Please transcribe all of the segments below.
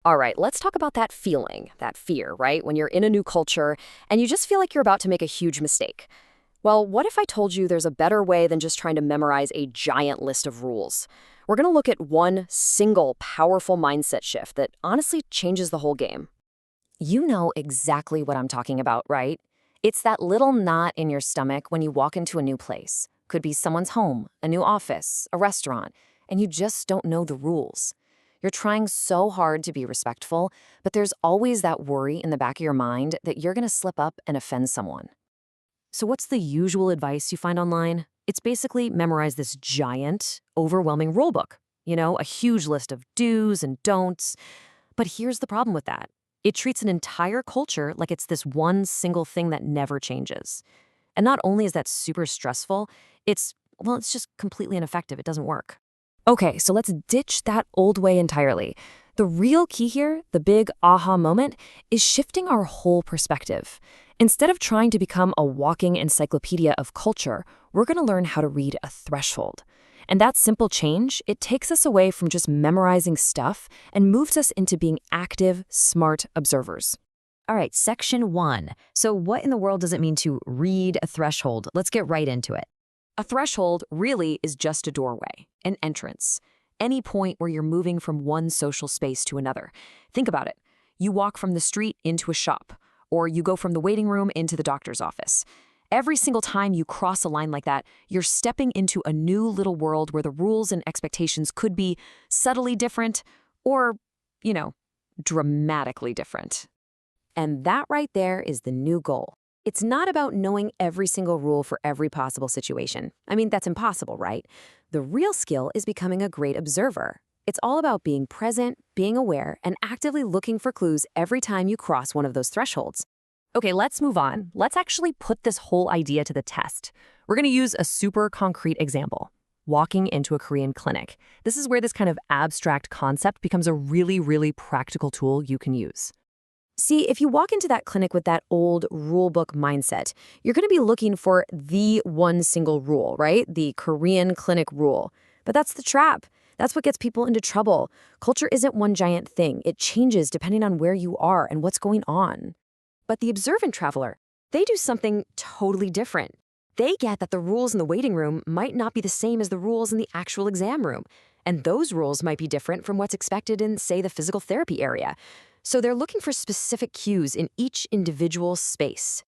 All right, let's talk about that feeling, that fear, right? When you're in a new culture and you just feel like you're about to make a huge mistake. Well, what if I told you there's a better way than just trying to memorize a giant list of rules? We're going to look at one single powerful mindset shift that honestly changes the whole game. You know exactly what I'm talking about, right? It's that little knot in your stomach when you walk into a new place. Could be someone's home, a new office, a restaurant, and you just don't know the rules. You're trying so hard to be respectful, but there's always that worry in the back of your mind that you're going to slip up and offend someone. So, what's the usual advice you find online? It's basically memorize this giant, overwhelming rulebook. A huge list of do's and don'ts. But here's the problem with that: it treats an entire culture like it's this one single thing that never changes. And not only is that super stressful, it's just completely ineffective. It doesn't work. Okay, so let's ditch that old way entirely. The real key here, the big aha moment, is shifting our whole perspective. Instead of trying to become a walking encyclopedia of culture, we're going to learn how to read a threshold. And that simple change, it takes us away from just memorizing stuff and moves us into being active, smart observers. All right, section 1. So what in the world does it mean to read a threshold? Let's get right into it. A threshold really is just a doorway, an entrance, any point where you're moving from one social space to another. Think about it. You walk from the street into a shop, or you go from the waiting room into the doctor's office. Every single time you cross a line like that, you're stepping into a new little world where the rules and expectations could be subtly different or, you know, dramatically different. And that right there is the new goal. It's not about knowing every single rule for every possible situation. I mean, that's impossible, right? The real skill is becoming a great observer. It's all about being present, being aware, and actively looking for clues every time you cross one of those thresholds. Okay, let's move on. Let's actually put this whole idea to the test. We're going to use a super concrete example: walking into a Korean clinic. This is where this kind of abstract concept becomes a really, really practical tool you can use. See, if you walk into that clinic with that old rulebook mindset, you're going to be looking for the one single rule, right? The Korean clinic rule. But that's the trap. That's what gets people into trouble. Culture isn't one giant thing. It changes depending on where you are and what's going on. But the observant traveler, they do something totally different. They get that the rules in the waiting room might not be the same as the rules in the actual exam room. And those rules might be different from what's expected in, say, the physical therapy area. So they're looking for specific cues in each individual space.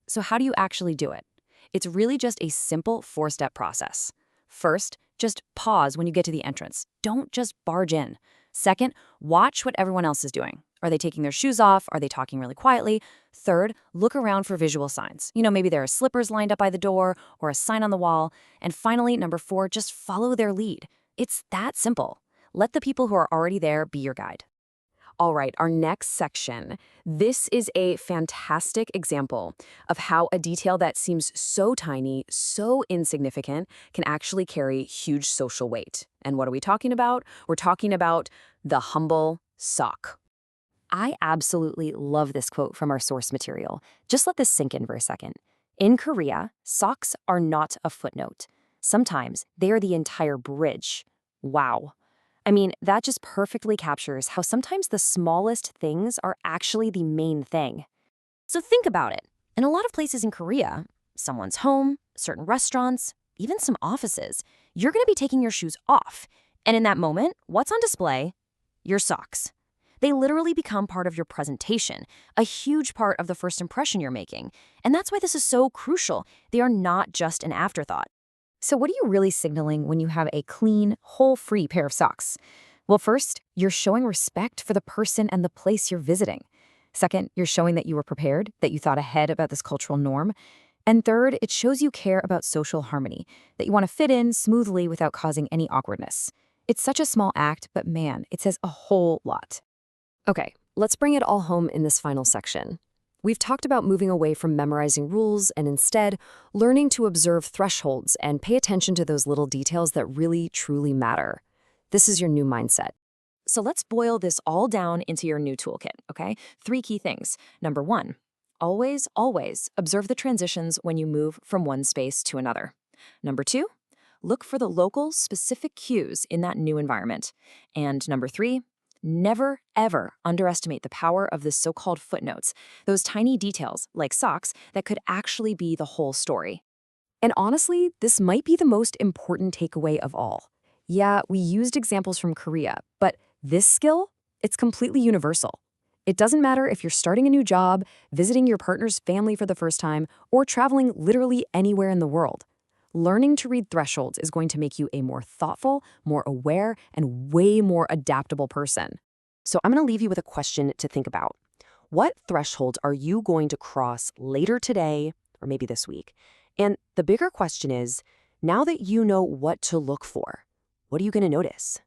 So how do you actually do it? It's really just a simple 4-step process. First, just pause when you get to the entrance. Don't just barge in. Second, watch what everyone else is doing. Are they taking their shoes off? Are they talking really quietly? Third, look around for visual signs. Maybe there are slippers lined up by the door or a sign on the wall. And finally, number 4, just follow their lead. It's that simple. Let the people who are already there be your guide. All right, our next section. This is a fantastic example of how a detail that seems so tiny, so insignificant, can actually carry huge social weight. And what are we talking about? We're talking about the humble sock. I absolutely love this quote from our source material. Just let this sink in for a second. In Korea, socks are not a footnote. Sometimes they are the entire bridge. Wow. I mean, that just perfectly captures how sometimes the smallest things are actually the main thing. So think about it. In a lot of places in Korea, someone's home, certain restaurants, even some offices, you're going to be taking your shoes off. And in that moment, what's on display? Your socks. They literally become part of your presentation, a huge part of the first impression you're making. And that's why this is so crucial. They are not just an afterthought. So what are you really signaling when you have a clean, hole-free pair of socks? Well, first, you're showing respect for the person and the place you're visiting. Second, you're showing that you were prepared, that you thought ahead about this cultural norm. And third, it shows you care about social harmony, that you want to fit in smoothly without causing any awkwardness. It's such a small act, but man, it says a whole lot. Okay, let's bring it all home in this final section. We've talked about moving away from memorizing rules and instead learning to observe thresholds and pay attention to those little details that really, truly matter. This is your new mindset. So let's boil this all down into your new toolkit, okay? 3 key things. Number 1, always, always observe the transitions when you move from one space to another. Number 2, look for the local, specific cues in that new environment. And number 3, Never, ever underestimate the power of the so-called footnotes, those tiny details, like socks, that could actually be the whole story. And honestly, this might be the most important takeaway of all. Yeah, we used examples from Korea, but this skill, it's completely universal. It doesn't matter if you're starting a new job, visiting your partner's family for the first time, or traveling literally anywhere in the world. Learning to read thresholds is going to make you a more thoughtful, more aware, and way more adaptable person. So I'm going to leave you with a question to think about. What thresholds are you going to cross later today, or maybe this week? And the bigger question is, now that you know what to look for, what are you going to notice?